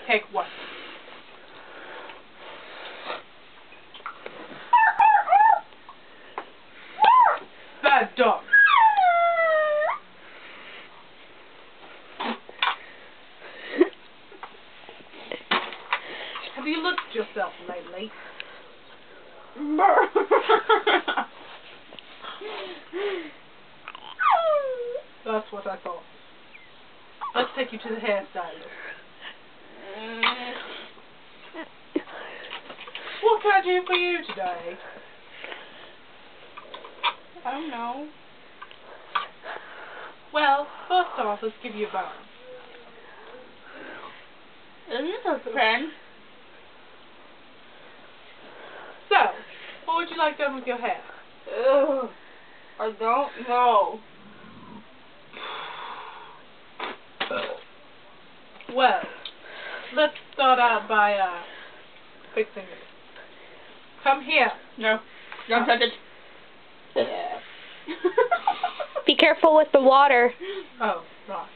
Take one. Bad dog. Have you looked at yourself lately? That's what I thought. Let's take you to the hairstylist. What can I do for you today? I don't know. Well, first off, let's give you a bone. Isn't it a friend? So, what would you like done with your hair? Ugh, I don't know. Well, let's start out by fixing it. Come here. No, don't touch it. Be careful with the water. Oh, right.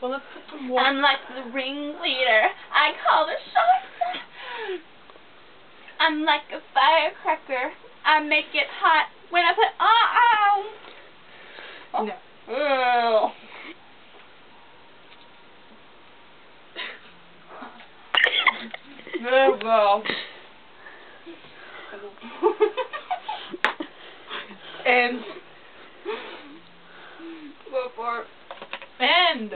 Well, let's put some water. I'm like the ringleader. I call the shots. I'm like a firecracker. I make it hot when I put No. Oh. There we go. And Go for it. and